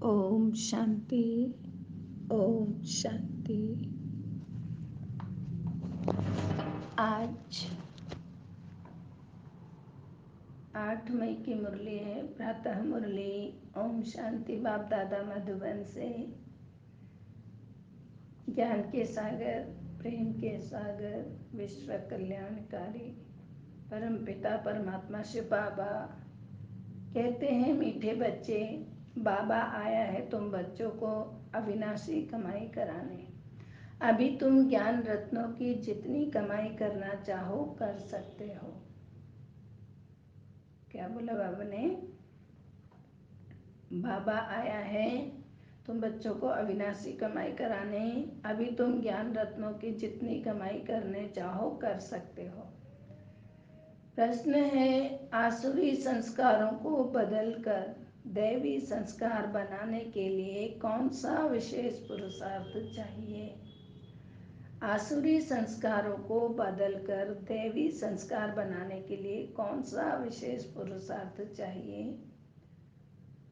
ओम शांति। ओम शांति। आज 8 मई की मुरली है, प्रातः मुरली। ओम शांति। बाप दादा मधुबन से ज्ञान के सागर, प्रेम के सागर, विश्व कल्याणकारी परम पिता परमात्मा शिव बाबा कहते हैं, मीठे बच्चे, बाबा आया है तुम बच्चों को अविनाशी कमाई कराने। अभी तुम ज्ञान रत्नों की जितनी कमाई करना चाहो कर सकते हो। क्या बोला बाबा ने? बाबा आया है तुम बच्चों को अविनाशी कमाई कराने। अभी तुम ज्ञान रत्नों की जितनी कमाई करने चाहो कर सकते हो। प्रश्न है, आसुरी संस्कारों को बदलकर दैवी संस्कार बनाने के लिए कौन सा विशेष पुरुषार्थ चाहिए? आसुरी संस्कारों को बदलकर दैवी संस्कार बनाने के लिए कौन सा विशेष पुरुषार्थ चाहिए?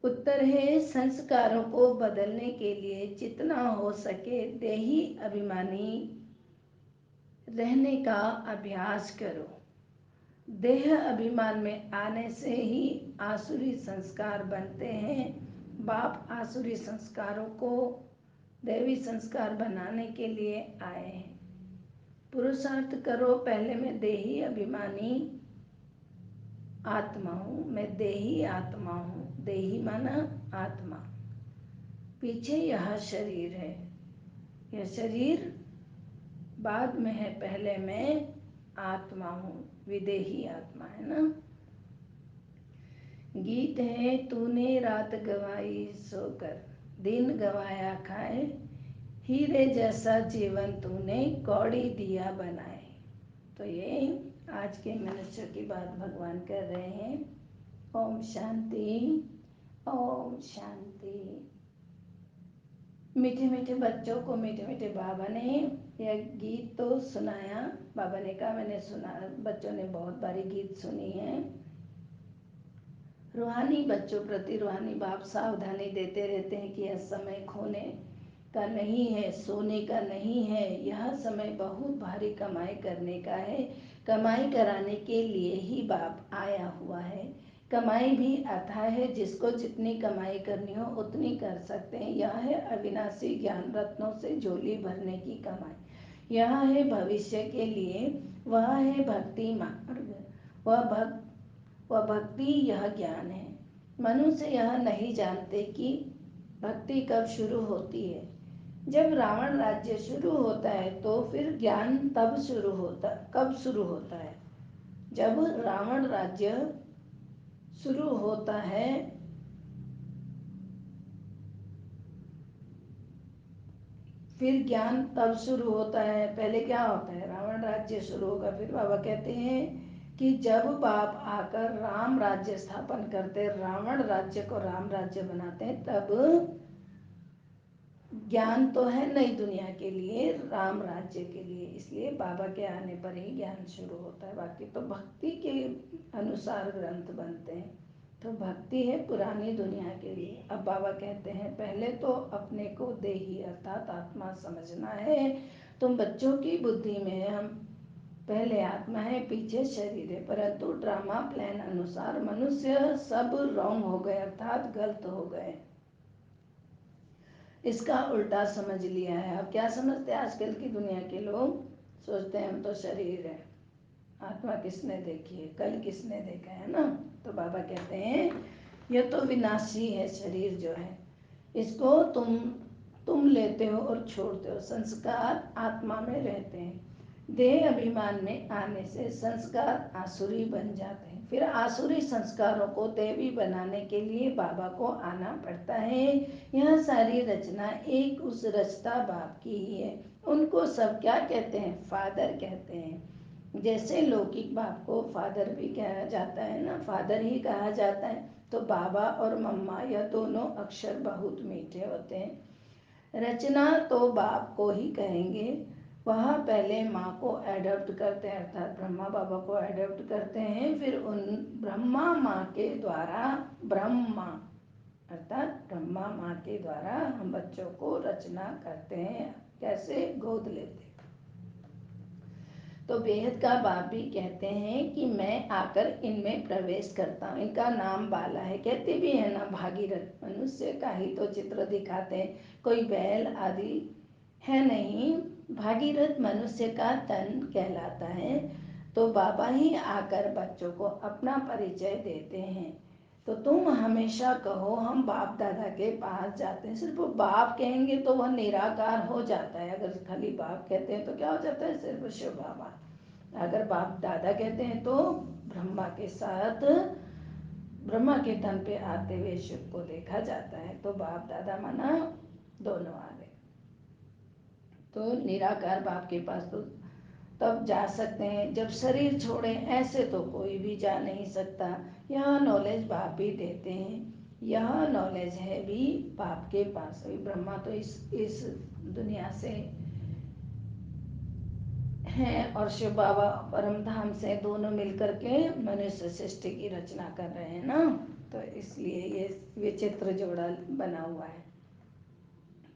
उत्तर है, संस्कारों को बदलने के लिए जितना हो सके देही अभिमानी रहने का अभ्यास करो। देह अभिमान में आने से ही आसुरी संस्कार बनते हैं। बाप आसुरी संस्कारों को दैवी संस्कार बनाने के लिए आए हैं। पुरुषार्थ करो, पहले मैं देही अभिमानी आत्मा हूँ, मैं देही आत्मा हूँ। देही माना आत्मा, पीछे यह शरीर है। यह शरीर बाद में है, पहले मैं आत्मा हूँ, विदेही आत्मा है ना। गीत है, तूने रात गवाई सोकर दिन गवाया खाए, हीरे जैसा जीवन तूने कौड़ी दिया बनाए। तो ये आज के मनुष्य की बात भगवान कर रहे हैं। ओम शांति। ओम शांति। मीठे मीठे बच्चों को मीठे मीठे बाबा ने यह गीत तो सुनाया। बाबा ने कहा मैंने सुना, बच्चों ने बहुत बारी गीत सुनी है। रूहानी बच्चों प्रति रूहानी बाप सावधानी देते रहते हैं कि यह समय खोने का नहीं है, सोने का नहीं है। यह समय बहुत भारी कमाई करने का है। कमाई कराने के लिए ही बाप आया हुआ है। कमाई भी अथाह है, जिसको जितनी कमाई करनी हो उतनी कर सकते हैं। यह है अविनाशी ज्ञान रत्नों से झोली भरने की कमाई। यह है भविष्य के लिए, वह है भक्ति मार्ग, वह भक्ति, यह ज्ञान है। मनुष्य यह नहीं जानते कि भक्ति कब शुरू होती है। जब रावण राज्य शुरू होता है तो फिर ज्ञान कब शुरू होता है? जब रावण राज्य शुरू होता है फिर ज्ञान तब शुरू होता है। पहले क्या होता है? रावण राज्य शुरू होगा। फिर बाबा कहते हैं कि जब बाप आकर राम राज्य स्थापन करते, रावण राज्य को राम राज्य बनाते हैं, तब ज्ञान तो है नई दुनिया के लिए, राम राज्य के लिए। इसलिए बाबा के आने पर ही ज्ञान शुरू होता है। बाकी तो भक्ति के अनुसार ग्रंथ बनते हैं। तो भक्ति है पुरानी दुनिया के लिए। अब बाबा कहते हैं पहले तो अपने को देही अर्थात आत्मा समझना है। तुम बच्चों की बुद्धि में हम पहले आत्मा है, पीछे शरीर है, परंतु ड्रामा प्लान अनुसार मनुष्य सब रॉन्ग हो गए अर्थात गलत हो गए। इसका उल्टा समझ लिया है। अब क्या समझते हैं आजकल की दुनिया के लोग? सोचते हैं हम तो शरीर है, आत्मा किसने देखी है, कल किसने देखा है ना। तो बाबा कहते हैं यह तो विनाशी है शरीर जो है, इसको तुम लेते हो और छोड़ते हो। संस्कार आत्मा में रहते हैं। देह अभिमान में आने से संस्कार आसुरी बन जाते हैं। फिर आसुरी संस्कारों को देवी बनाने के लिए बाबा को आना पड़ता है। यह सारी रचना एक उस रचता बाप की ही है। उनको सब क्या कहते हैं? फादर कहते हैं। जैसे लौकिक बाप को फादर भी कहा जाता है ना, फादर ही कहा जाता है। तो बाबा और मम्मा यह दोनों अक्षर बहुत मीठे होते हैं। रचना तो बाप को ही कहेंगे। वह पहले माँ को एडॉप्ट करते हैं अर्थात ब्रह्मा बाबा को एडॉप्ट करते हैं। फिर उन ब्रह्मा माँ के द्वारा ब्रह्मा अर्थात ब्रह्मा माँ के द्वारा हम बच्चों को रचना करते हैं, कैसे गोद लेते। तो बेहद का बाप भी कहते हैं कि मैं आकर इनमें प्रवेश करता हूँ। इनका नाम बाला है, कहते भी है ना भागीरथ। मनुष्य का ही तो चित्र दिखाते हैं, कोई बैल आदि है नहीं। भागीरथ मनुष्य का तन कहलाता है। तो बाबा ही आकर बच्चों को अपना परिचय देते हैं। तो तुम हमेशा कहो हम बाप दादा के पास जाते हैं। सिर्फ बाप कहेंगे तो वह निराकार हो जाता है। अगर खाली बाप कहते हैं तो क्या हो जाता है, सिर्फ शिव बाबा। अगर बाप दादा कहते हैं तो ब्रह्मा के साथ ब्रह्मा के तन पे आते हुए शिव को देखा जाता है। तो बाप दादा माना दोनों आ गए। तो निराकार बाप के पास तो तब जा सकते हैं जब शरीर छोड़े, ऐसे तो कोई भी जा नहीं सकता। यह नॉलेज बाप ही देते हैं, यह नॉलेज है भी बाप के पास। अभी ब्रह्मा तो इस दुनिया से हैं और शिव बाबा परम धाम से दोनों मिलकर के मनुष्य सृष्टि की रचना कर रहे हैं ना। तो इसलिए ये विचित्र जोड़ा बना हुआ है।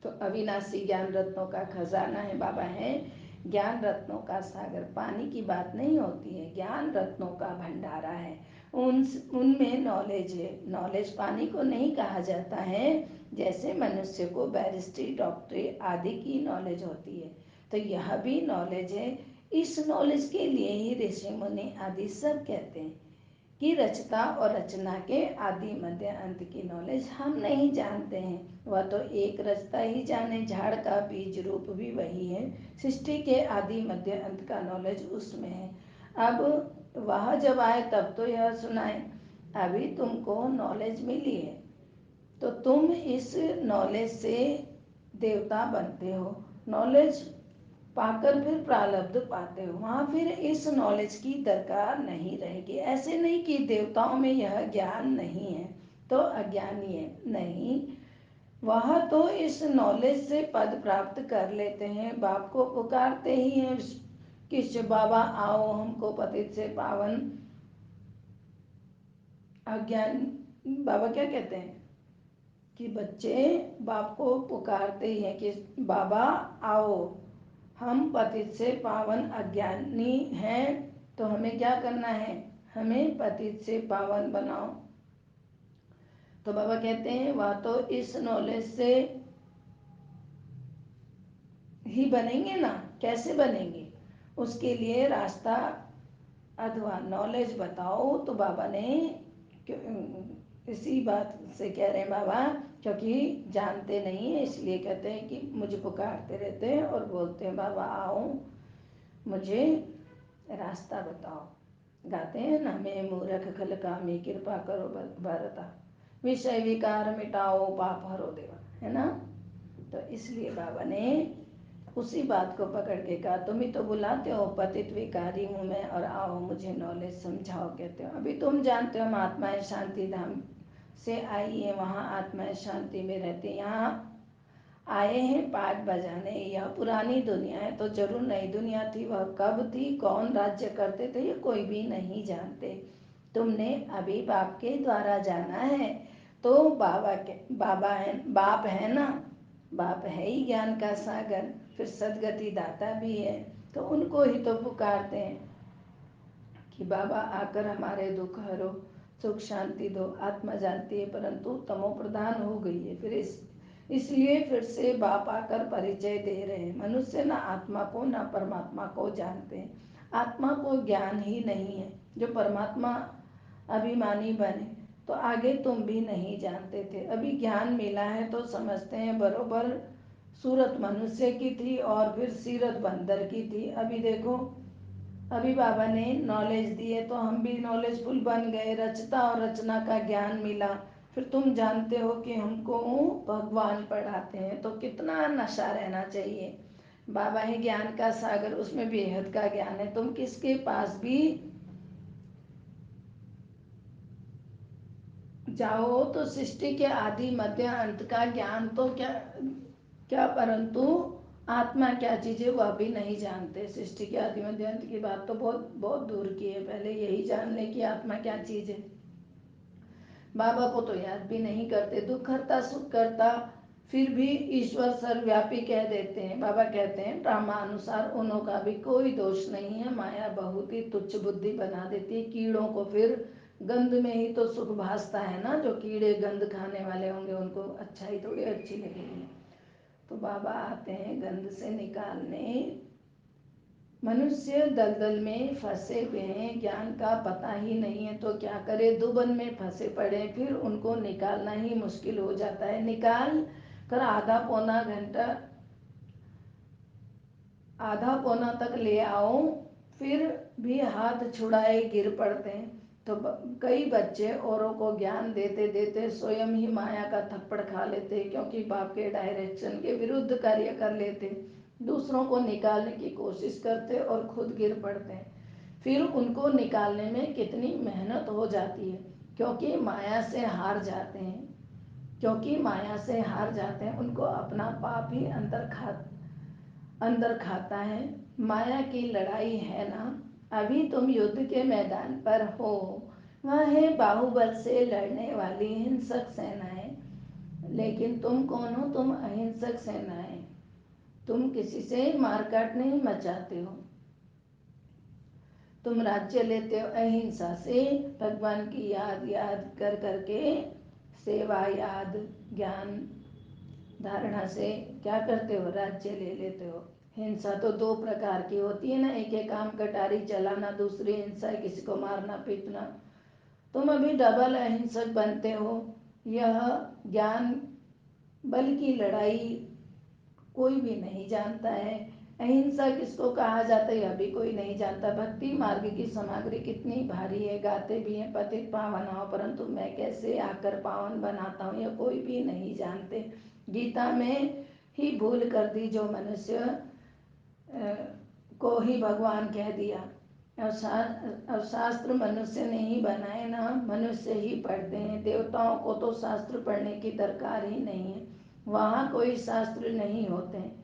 तो अविनाशी ज्ञान रत्नों का खजाना है, बाबा है ज्ञान रत्नों का सागर। पानी की बात नहीं होती है, ज्ञान रत्नों का भंडारा है। उनमें नॉलेज है। नॉलेज पानी को नहीं कहा जाता है, जैसे मनुष्य को बैरिस्ट्री डॉक्टरी आदि की नॉलेज होती है। तो यह भी नॉलेज है। इस नॉलेज के लिए ही ऋषि मुनि आदि सब कहते हैं कि रचता और रचना के आदि मध्य अंत की नॉलेज हम नहीं जानते हैं। वह तो एक रचता ही जाने, झाड़ का बीज रूप भी वही है। सृष्टि के आदि मध्य अंत का नॉलेज उसमें है। अब वह जब आए तब तो यह सुनाए। अभी तुमको नॉलेज मिली है तो तुम इस नॉलेज से देवता बनते हो। नॉलेज पाकर फिर प्रारब्ध पाते हो, वहाँ फिर इस नॉलेज की दरकार नहीं रहेगी। ऐसे नहीं कि देवताओं में यह ज्ञान नहीं है तो अज्ञानी है, नहीं। वह तो इस नॉलेज से पद प्राप्त कर लेते हैं। बाप को पुकारते ही हैं कि शिव बाबा आओ हमको पतित से पावन अज्ञान। बाबा क्या कहते हैं कि बच्चे बाप को पुकारते ही हैं कि बाबा आओ, हम पतित से पावन अज्ञानी हैं, तो हमें क्या करना है, हमें पतित से पावन बनाओ। तो बाबा कहते हैं वह तो इस नॉलेज से ही बनेंगे ना। कैसे बनेंगे, उसके लिए रास्ता अथवा नॉलेज बताओ। तो बाबा ने इसी बात से कह रहे हैं बाबा, क्योंकि जानते नहीं है इसलिए कहते हैं कि मुझे पुकारते रहते हैं और बोलते हैं बाबा आओ मुझे रास्ता बताओ। गाते हैं ना, मैं मूर्ख खल कामी कृपा करो भरता, विषय विकार मिटाओ पाप हरो देवा, है ना। तो इसलिए बाबा ने उसी बात को पकड़ के कहा तुम ही तो बुलाते हो पतित विकारी हूँ मैं और आओ मुझे नॉलेज समझाओ। कहते हो अभी तुम जानते हो हम आत्माएं शांति धाम से आई है, वहाँ आत्माएं शांति में रहती, यहाँ आए हैं पाठ बजाने। यह पुरानी दुनिया है तो जरूर नई दुनिया थी। वह कब थी, कौन राज्य करते थे, ये कोई भी नहीं जानते। तुमने अभी बाप के द्वारा जाना है तो बाबा है, बाप है ना। बाप है ही ज्ञान का सागर, फिर सदगति दाता भी है। तो उनको ही तो पुकारते हैं कि बाबा आकर हमारे दुख हरो, सुख शांति दो। आत्मा जानती है परंतु तमो प्रधान हो गई है, फिर इसलिए फिर से बाप आकर परिचय दे रहे हैं। मनुष्य ना आत्मा को ना परमात्मा को जानते हैं। आत्मा को ज्ञान ही नहीं है। जो परमात्मा अभिमानी बने तो आगे तुम भी नहीं जानते थे, अभी ज्ञान मिला है तो समझते हैं बरोबर सूरत मनुष्य की थी और फिर सीरत बंदर की थी। अभी देखो अभी बाबा ने नॉलेज दी है तो हम भी नॉलेजफुल बन गए, रचता और रचना का ज्ञान मिला। फिर तुम जानते हो कि हमको भगवान पढ़ाते हैं तो कितना नशा रहना चाहिए। बाबा है ज्ञान का सागर, उसमें बेहद का ज्ञान है। तुम किसके पास भी जाओ तो सृष्टि के आदि मध्य अंत का ज्ञान तो क्या परंतु आत्मा क्या चीज है वह भी नहीं जानते। सृष्टि के आदि मध्य अंत की बात तो बहुत बहुत दूर की है, पहले यही जान ले कि आत्मा क्या चीज है। बाबा को तो याद भी नहीं करते, दुख करता सुख करता फिर भी ईश्वर सर्वव्यापी कह देते हैं। बाबा कहते हैं ड्रामा अनुसार उन्हों का भी कोई दोष नहीं है, माया बहुत ही तुच्छ बुद्धि बना देती है। कीड़ों को फिर गंध में ही तो सुख भासता है ना, जो कीड़े गंध खाने वाले होंगे उनको अच्छाई थोड़ी अच्छी लगेगी। तो बाबा आते हैं गंध से निकालने। मनुष्य दलदल में फंसे हुए हैं, ज्ञान का पता ही नहीं है तो क्या करे, दुबन में फंसे पड़े, फिर उनको निकालना ही मुश्किल हो जाता है। निकाल कर आधा पौना तक ले आओ, फिर भी हाथ छुड़ाए गिर पड़ते हैं। तो कई बच्चे औरों को ज्ञान देते देते स्वयं ही माया का थप्पड़ खा लेते, क्योंकि बाप के डायरेक्शन के विरुद्ध कार्य कर लेते, दूसरों को निकालने की कोशिश करते और खुद गिर पड़ते हैं। फिर उनको निकालने में कितनी मेहनत हो जाती है, क्योंकि माया से हार जाते हैं, उनको अपना पाप ही अंदर खाता है। माया की लड़ाई है ना, अभी तुम युद्ध के मैदान पर हो, वह है बाहुबल से लड़ने वाली हिंसक सेनाएं, लेकिन तुम कौन हो? तुम अहिंसक सेनाएं, तुम किसी से मारकाट नहीं मचाते हो, तुम राज्य लेते हो अहिंसा से, भगवान की याद कर करके, सेवा याद ज्ञान धारणा से क्या करते हो? राज्य ले लेते हो। हिंसा तो दो प्रकार की होती है ना, एक है काम कटारी चलाना, दूसरी हिंसा है किसी को मारना पीटना। तुम अभी डबल अहिंसक बनते हो। यह ज्ञान बल की लड़ाई कोई भी नहीं जानता है, अहिंसा किसको कहा जाता है यह भी कोई नहीं जानता। भक्ति मार्ग की सामग्री कितनी भारी है, गाते भी हैं पतित पावन हो, परंतु मैं कैसे आकर पावन बनाता हूँ यह कोई भी नहीं जानते। गीता में ही भूल कर दी, जो मनुष्य को ही भगवान कह दिया। और शास्त्र मनुष्य ने ही बनाए ना, मनुष्य ही पढ़ते हैं। देवताओं को तो शास्त्र पढ़ने की दरकार ही नहीं है, वहाँ कोई शास्त्र नहीं होते।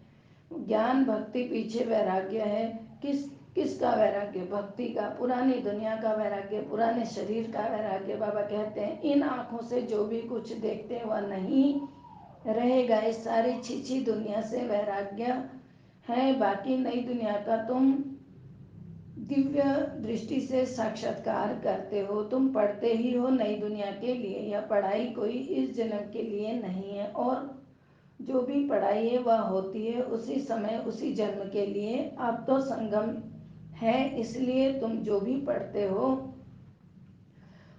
ज्ञान भक्ति पीछे वैराग्य है। किसका वैराग्य? भक्ति का, पुरानी दुनिया का वैराग्य, पुराने शरीर का वैराग्य। बाबा कहते हैं इन आँखों से जो भी कुछ देखते हैं वह नहीं रहेगा, इस सारी छीछी दुनिया से वैराग्य है। बाकी नई दुनिया का तुम दिव्य दृष्टि से साक्षात्कार करते हो, तुम पढ़ते ही हो नई दुनिया के लिए। यह पढ़ाई कोई इस जन्म के लिए नहीं है, और जो भी पढ़ाई है वह होती है उसी समय उसी जन्म के लिए। अब तो संगम है, इसलिए तुम जो भी पढ़ते हो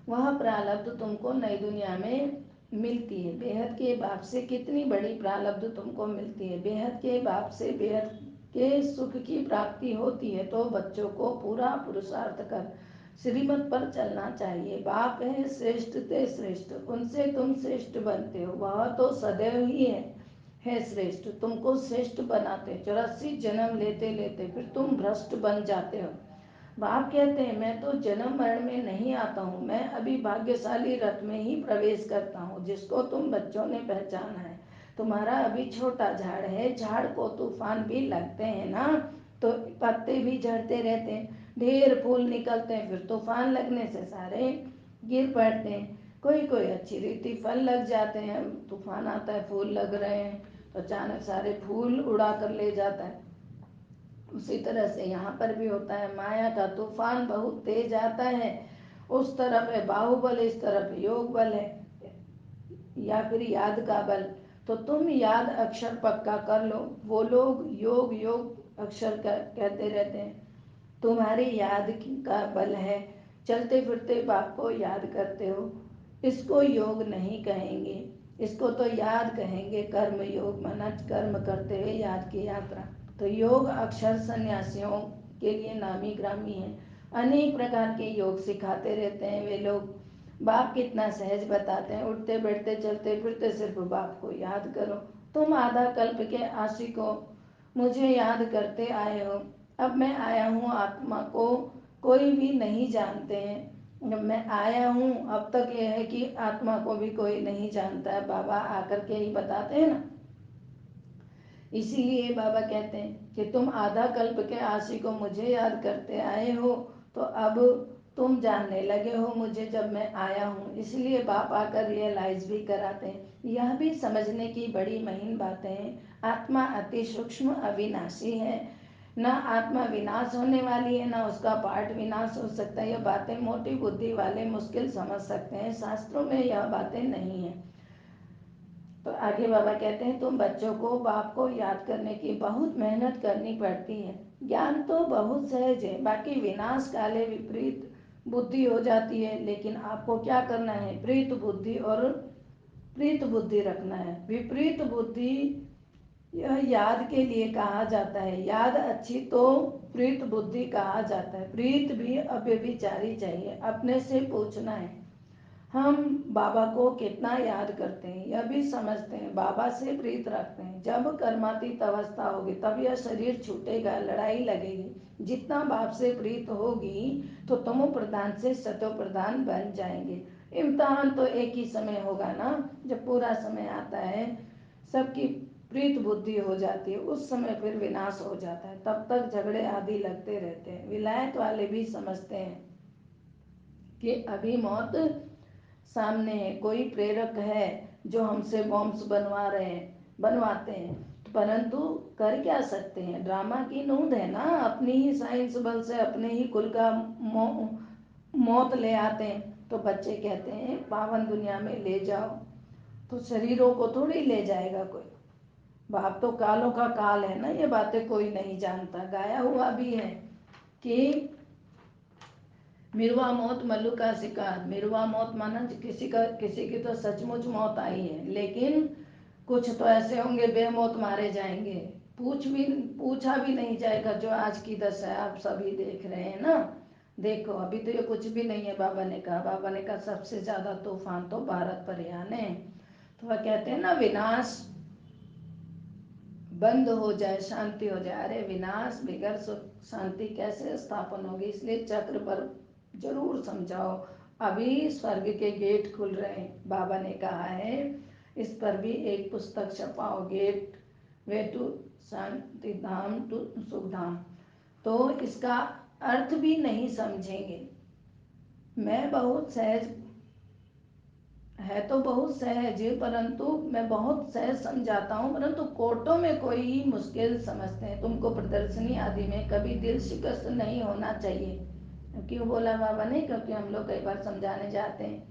वह प्रारब्ध तुमको नई दुनिया में मिलती है। बेहद के बाप से कितनी बड़ी प्रारब्ध तुमको मिलती है। बेहद के बाप से बेहद के सुख की प्राप्ति होती है, तो बच्चों को पूरा पुरुषार्थ कर श्रीमत पर चलना चाहिए। बाप है श्रेष्ठ ते श्रेष्ठ, उनसे तुम श्रेष्ठ बनते हो, वह तो सदैव ही है श्रेष्ठ, तुमको श्रेष्ठ बनाते। 84 जन्म लेते लेते फिर तुम भ्रष्ट बन जाते हो। बाप कहते हैं मैं तो जन्म मरण में नहीं आता हूँ, मैं अभी भाग्यशाली रथ में ही प्रवेश करता हूँ, जिसको तुम बच्चों ने पहचाना है। तुम्हारा अभी छोटा झाड़ है, झाड़ को तूफान भी लगते हैं ना, तो पत्ते भी झड़ते रहते हैं, ढेर फूल निकलते हैं, फिर तूफान लगने से सारे गिर पड़ते हैं। कोई कोई अच्छी रीति फल लग जाते हैं, तूफान आता है फूल लग रहे हैं तो अचानक सारे फूल उड़ा कर ले जाता है। उसी तरह से यहाँ पर भी होता है, माया का तूफान बहुत तेज आता है, उस तरफ है बाहुबल, इस तरफ योग बल है या फिर याद का बल। तो तुम याद अक्षर पक्का कर लो। वो लोग योग योग अक्षर कहते रहते हैं, तुम्हारी याद का बल है, चलते फिरते बाप को याद करते हो। इसको योग नहीं कहेंगे, इसको तो याद कहेंगे, कर्म योग, मन कर्म करते हुए याद की यात्रा। तो योग अक्षर सन्यासियों के लिए नामी ग्रामी है, अनेक प्रकार के योग सिखाते रहते हैं वे लोग। बाप कितना सहज बताते हैं, उठते बैठते चलते फिरते सिर्फ बाप को याद करो। तुम आधा कल्प के आशिक हो, मुझे याद करते आए हो। अब मैं आया हूँ, आत्मा को कोई भी नहीं जानते हैं। जब मैं आया हूँ अब तक यह है कि आत्मा को भी कोई नहीं जानता है, बाबा आकर के ही बताते हैं ना। इसीलिए बाबा कहते हैं कि तुम आधा कल्प के आशिक को मुझे याद करते आए हो, तो अब तुम जानने लगे हो मुझे जब मैं आया हूँ, इसलिए बाप आकर रियलाइज भी कराते हैं। यह भी समझने की बड़ी महीन बातें हैं। आत्मा अति सूक्ष्म अविनाशी है, न आत्मा विनाश होने वाली है, न उसका पार्ट विनाश हो सकता है। यह बातें मोटी बुद्धि वाले मुश्किल समझ सकते हैं, शास्त्रों में यह बातें नहीं है। तो आगे बाबा कहते हैं, तुम बच्चों को बाप को याद करने की बहुत मेहनत करनी पड़ती है। ज्ञान तो बहुत सहज है, बाकी विनाश काले विपरीत बुद्धि हो जाती है। लेकिन आपको क्या करना है? प्रीत बुद्धि और प्रीत बुद्धि रखना है। विपरीत बुद्धि यह याद के लिए कहा जाता है। याद अच्छी तो प्रीत बुद्धि कहा जाता है। प्रीत भी अव्यभिचारी चाहिए। अपने से पूछना है, हम बाबा को कितना याद करते हैं, यह भी समझते हैं। बाबा से प्रीत रखते हैं। जब कर्मातीत अवस्था होगी तब यह शरीर छूटेगा, लड़ाई लगेगी। जितना बाप से प्रीत होगी तो तमो प्रधान से सतो प्रधान बन जाएंगे। इम्तिहान तो एक ही समय होगा ना, जब पूरा समय आता है, सबकी प्रीत बुद्धि हो जाती है, उस समय फिर विनाश हो जाता है। तब तक झगड़े आदि लगते रहते हैं। विलायत वाले भी समझते हैं कि अभी मौत सामने है, कोई प्रेरक है जो हमसे बॉम्ब्स बनवाते हैं, परंतु कर क्या सकते हैं? ड्रामा की नूंद है ना, अपनी ही साइंस बल से अपने ही कुल का मौत ले आते हैं। तो बच्चे कहते हैं पावन दुनिया में ले जाओ, तो शरीरों को थोड़ी ले जाएगा कोई। बाप तो कालों का काल है ना, ये बातें कोई नहीं जानता। गाया हुआ भी है कि मिरुआ मौत मल्लू का शिकार। मिरुआ मौत माना किसी की तो सचमुच मौत आई है, लेकिन कुछ तो ऐसे होंगे बेमौत मारे जाएंगे, पूछा भी नहीं जाएगा। जो आज की दशा है आप सभी देख रहे हैं ना। देखो अभी तो ये कुछ भी नहीं है। बाबा ने कहा सबसे ज्यादा तूफान तो भारत पर आने। तो वह कहते हैं ना, विनाश बंद हो जाए, शांति हो जाए। अरे विनाश बिगर शांति कैसे स्थापन होगी? इसलिए चक्र पर जरूर समझाओ। अभी स्वर्ग के गेट खुल रहे हैं, बाबा ने कहा है। इस पर भी एक पुस्तक छपाओ, gateway to Shanti Dham to Sukh Dham. तो इसका अर्थ भी नहीं समझेंगे। मैं बहुत सहज है तो बहुत सहज है, परंतु मैं बहुत सहज समझाता हूँ, परंतु कोर्टों में कोई मुश्किल समझते हैं। तुमको प्रदर्शनी आदि में कभी दिल शिकस्त नहीं होना चाहिए। क्यों बोला बाबा ने? क्योंकि हम लोग कई बार समझाने जाते हैं,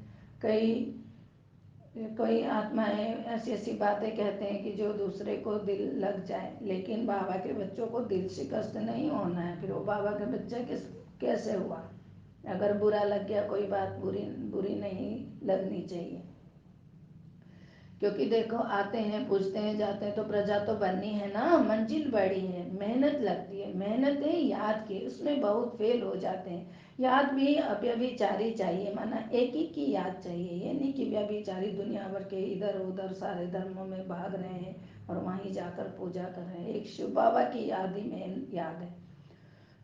कोई आत्माएं ऐसी ऐसी बातें कहते हैं कि जो दूसरे को दिल लग जाए। लेकिन बाबा के बच्चों को दिल शिकस्त नहीं होना है। फिर वो बाबा का बच्चा कैसे हुआ? अगर बुरा लग गया, कोई बात बुरी नहीं लगनी चाहिए। क्योंकि देखो आते हैं, पूछते हैं, जाते हैं, तो प्रजा तो बननी है ना। मंजिल बड़ी है, मेहनत लगती है। मेहनत है याद की, उसमें बहुत फेल हो जाते हैं। याद भी अव्यभिचारी चाहिए, माना एक ही की याद चाहिए। ये नहीं कि व्यभिचारी दुनिया भर के इधर उधर सारे धर्मों में भाग रहे हैं और वहीं जाकर पूजा कर रहे हैं। एक शिव बाबा की याद ही मेन याद है।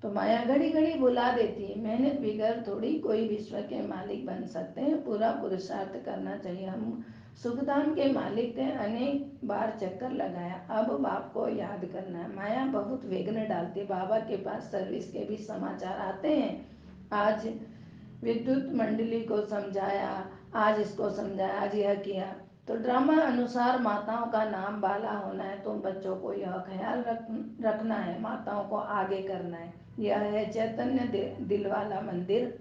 तो माया घड़ी घड़ी बुला देती है। मेहनत बिगर थोड़ी कोई विश्व के मालिक बन सकते हैं। पूरा पुरुषार्थ करना चाहिए। हम सुखधाम के मालिक थे, अनेक बार चक्कर लगाया, अब बाप को याद करना है। माया बहुत विघ्न डालती। बाबा के पास सर्विस के भी समाचार आते हैं। आज विद्युत मंडली को समझाया, आज इसको समझाया, आज यह किया। तो ड्रामा अनुसार माताओं का नाम बाला होना है। तुम बच्चों को यह ख्याल रखना है, माताओं को आगे करना है। यह है चैतन्य दिल वाला मंदिर।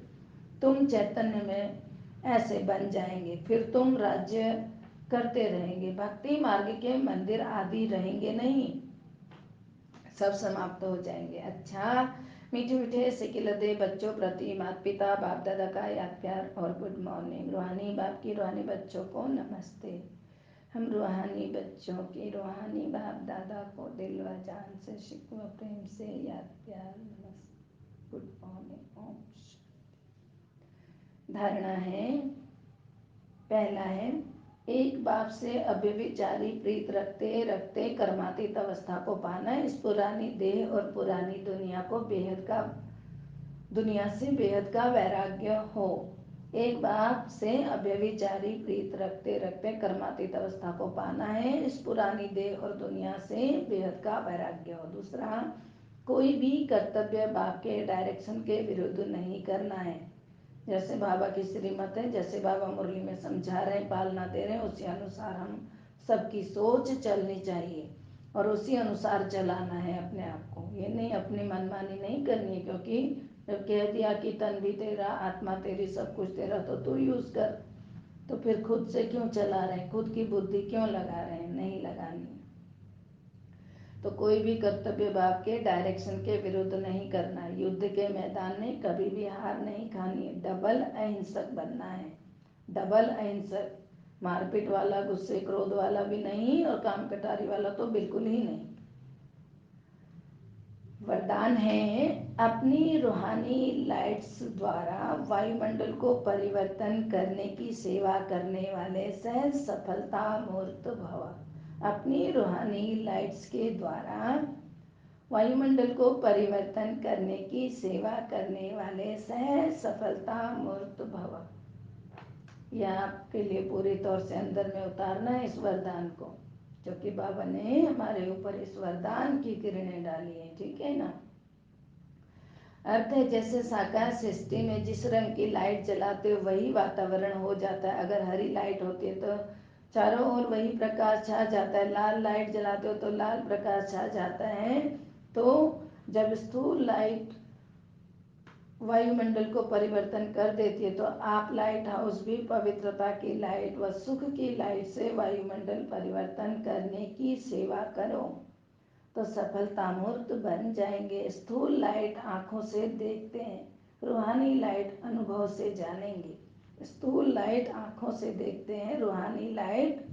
तुम चैतन्य में ऐसे बन जाएंगे, फिर तुम राज्य करते रहेंगे। भक्ति मार्ग के मंदिर आदि रहेंगे नहीं, सब समाप्त हो जाएंगे। अच्छा, मीठे मीठे सिकिलते बच्चों प्रति माता पिता बाप दादा का याद प्यार और गुड मॉर्निंग। रूहानी बाप की रूहानी बच्चों को नमस्ते। हम रूहानी बच्चों की रूहानी बाप दादा को दिल व जान से शिकवा प्रेम से याद प्यार नमस्ते, गुड मॉर्निंग, ओम शांति। धारणा है, पहला है, एक बाप से अव्यभिचारी प्रीत रखते रखते कर्मातीत अवस्था को पाना। इस पुरानी देह और पुरानी दुनिया से बेहद का वैराग्य हो। एक बाप से अव्यभिचारी प्रीत रखते रखते कर्मातीत अवस्था को पाना है। इस पुरानी देह और दुनिया से बेहद का वैराग्य हो। दूसरा, कोई भी कर्तव्य बाप के डायरेक्शन के विरुद्ध नहीं करना है। जैसे बाबा की श्रीमत है, जैसे बाबा मुरली में समझा रहे हैं, पालना दे रहे हैं, उसी अनुसार हम सबकी सोच चलनी चाहिए और उसी अनुसार चलाना है अपने आप को। ये नहीं अपनी मनमानी नहीं करनी है, क्योंकि जब कह दिया कि तन भी तेरा, आत्मा तेरी, सब कुछ तेरा, तो तू यूज कर, तो फिर खुद से क्यों चला रहे हैं, खुद की बुद्धि क्यों लगा रहे हैं, नहीं लगानी। तो कोई भी कर्तव्य भाव के डायरेक्शन के विरुद्ध नहीं करना है। युद्ध के मैदान में कभी भी हार नहीं खानी है। डबल अहिंसक बनना है, डबल अहिंसक, मारपीट वाला, गुस्से क्रोध वाला भी नहीं और काम कटारी वाला तो बिल्कुल ही नहीं। वरदान है, अपनी रूहानी लाइट्स द्वारा वायुमंडल को परिवर्तन करने की सेवा करने वाले सहज सफलता मूर्त भव। अपनी रूहानी लाइट्स के द्वारा वायुमंडल को परिवर्तन करने की सेवा करने वाले सहज सफलता मूर्त भव। यह आपके लिए पूरी तौर से अंदर में उतारना है इस वरदान को, क्योंकि बाबा ने हमारे ऊपर इस वरदान की किरणें डाली है, ठीक है ना। अर्थ है, जैसे साकार सृष्टि में जिस रंग की लाइट जलाते हो वही वातावरण हो जाता है। अगर हरी लाइट होती है तो चारों ओर वही प्रकाश छा जाता है, लाल लाइट जलाते हो तो लाल प्रकाश छा जाता है। तो जब स्थूल लाइट वायुमंडल को परिवर्तन कर देती है, तो आप लाइट हाउस भी पवित्रता की लाइट व सुख की लाइट से वायुमंडल परिवर्तन करने की सेवा करो, तो सफलता मूर्त बन जाएंगे। स्थूल लाइट आंखों से देखते हैं, रूहानी लाइट अनुभव से जानेंगे। स्थूल लाइट आंखों से देखते हैं, रूहानी लाइट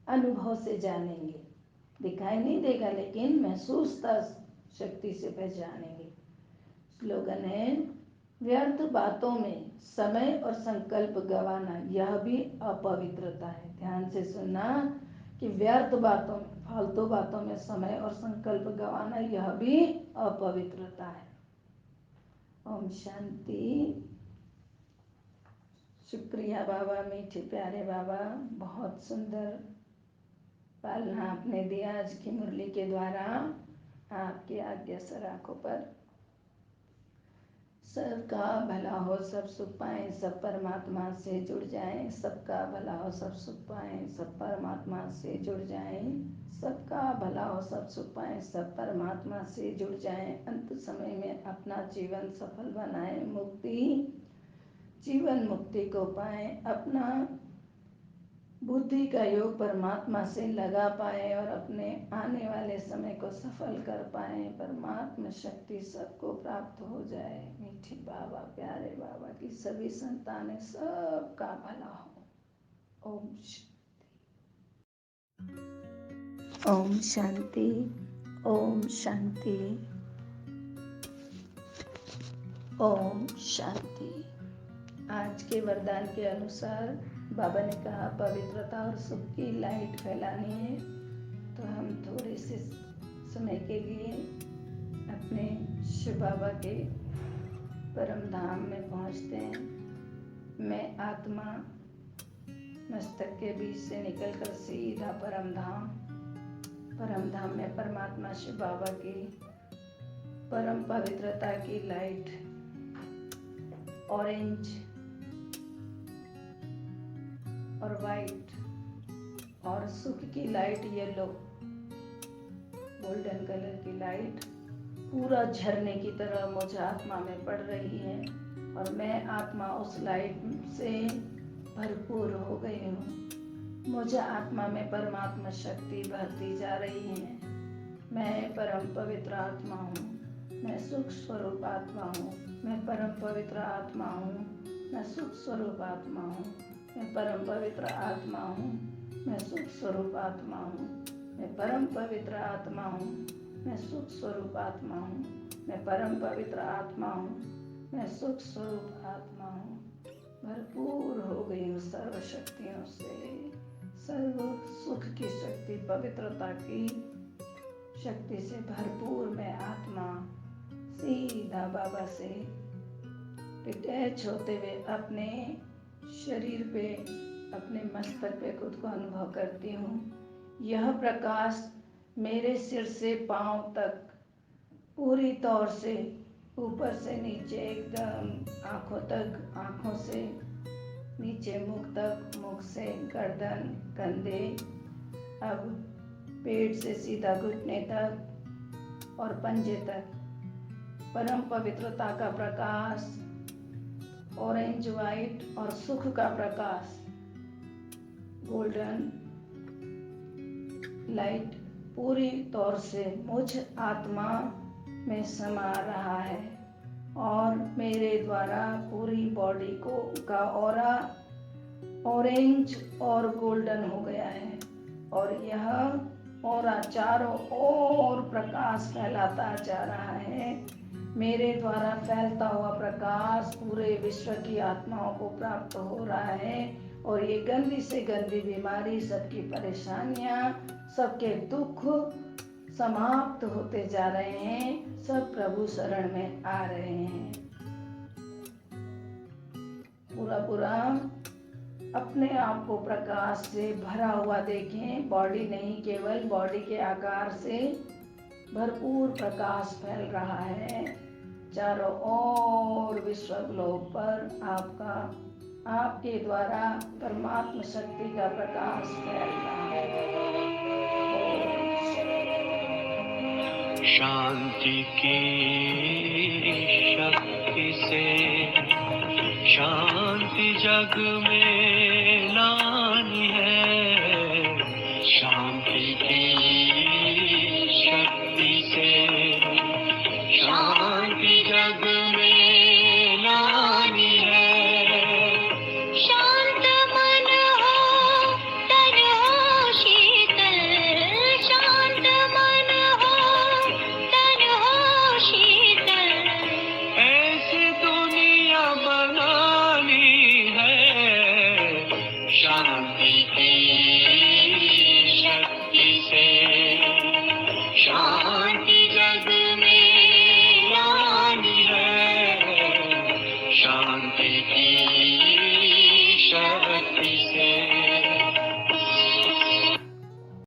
अनुभव से जानेंगे। दिखाई नहीं देगा लेकिन महसूस शक्ति से पहचानेंगे। स्लोगन है, व्यर्थ बातों में समय और संकल्प गवाना यह भी अपवित्रता है। ध्यान से सुनना कि व्यर्थ बातों में, फालतू बातों में समय और संकल्प गवाना यह भी अपवित्रता है। ओम शांति। शुक्रिया बाबा, मीठे प्यारे बाबा, बहुत सुंदर पालना आपने दिया आज की मुरली के द्वारा। आपकी आज्ञा सर आंखों पर। सबका भला हो, सब सुख पाएं, सब परमात्मा से जुड़ जाएं। सबका भला हो, सब सुख पाएं, सब परमात्मा से जुड़ जाएं। सबका भला हो, सब सुख पाएं, सब परमात्मा से जुड़ जाएं। अंत समय में अपना जीवन सफल बनाएं, जीवन मुक्ति को पाएं। अपना बुद्धि का योग परमात्मा से लगा पाए और अपने आने वाले समय को सफल कर पाए। परमात्मा शक्ति सबको प्राप्त हो जाए। मीठी बाबा, प्यारे बाबा की सभी संतानें सबका भला हो। ओम शांति, ओम शांति, ओम शांति, ओम शांति। आज के वरदान के अनुसार बाबा ने कहा पवित्रता और सुख की लाइट फैलानी है। तो हम थोड़े से समय के लिए अपने शिव बाबा के परम धाम में पहुंचते हैं। मैं आत्मा मस्तक के बीच से निकलकर सीधा परम धाम में परमात्मा शिव बाबा की परम पवित्रता की लाइट ऑरेंज और वाइट और सुख की लाइट येलो, गोल्डन कलर की लाइट पूरा झरने की तरह मुझे आत्मा में पड़ रही है और मैं आत्मा उस लाइट से भरपूर हो गई हूँ। मुझे आत्मा में परमात्मा शक्ति भरती जा रही है। मैं परम पवित्र आत्मा हूँ, मैं सुख स्वरूप आत्मा हूँ, मैं परम पवित्र आत्मा हूँ, मैं सुख स्वरूप आत्मा हूँ, मैं परम पवित्र आत्मा हूँ, मैं सुख स्वरूप आत्मा हूँ, मैं परम पवित्र आत्मा हूँ, मैं सुख स्वरूप आत्मा हूँ, मैं परम पवित्र आत्मा हूँ, मैं सुख स्वरूप आत्मा हूँ। भरपूर हो गई हूँ सर्व शक्तियों से, सर्व सुख की शक्ति, पवित्रता की शक्ति से भरपूर मैं आत्मा सीधा बाबा से डिटैच होते हुए अपने शरीर पे, अपने मस्तक पे खुद को अनुभव करती हूँ। यह प्रकाश मेरे सिर से पांव तक पूरी तौर से ऊपर से नीचे एकदम आँखों तक, आँखों से नीचे मुख तक, मुख से गर्दन, कंधे, अब पेट से सीधा घुटने तक और पंजे तक परम पवित्रता का प्रकाश, ऑरेंज वाइट और सुख का प्रकाश, गोल्डन लाइट पूरी तौर से मुझ आत्मा में समा रहा है और मेरे द्वारा पूरी बॉडी का ऑरा ऑरेंज और गोल्डन हो गया है और यह ऑरा चारों ओर प्रकाश फैलाता जा रहा है। मेरे द्वारा फैलता हुआ प्रकाश पूरे विश्व की आत्माओं को प्राप्त हो रहा है और ये गंदी से गंदी बीमारी, सबकी परेशानियां, सबके दुख समाप्त होते जा रहे हैं। सब प्रभु शरण में आ रहे हैं। पूरा अपने आप को प्रकाश से भरा हुआ देखें। बॉडी नहीं, केवल बॉडी के आकार से भरपूर प्रकाश फैल रहा है चारों ओर विश्व ग्लोब पर। आपके द्वारा परमात्मा शक्ति का प्रकाश फैल रहा है। शांति की शक्ति से शांति जग में लानी है। शांति की शक्ति से शांति जग में लानी है। शांत मन हो, तन हो शीतल। शांत मन हो, तन हो शीतल। ऐसी दुनिया बनानी है। शांति की शक्ति से शांति जग में लानी है। शांति की शक्ति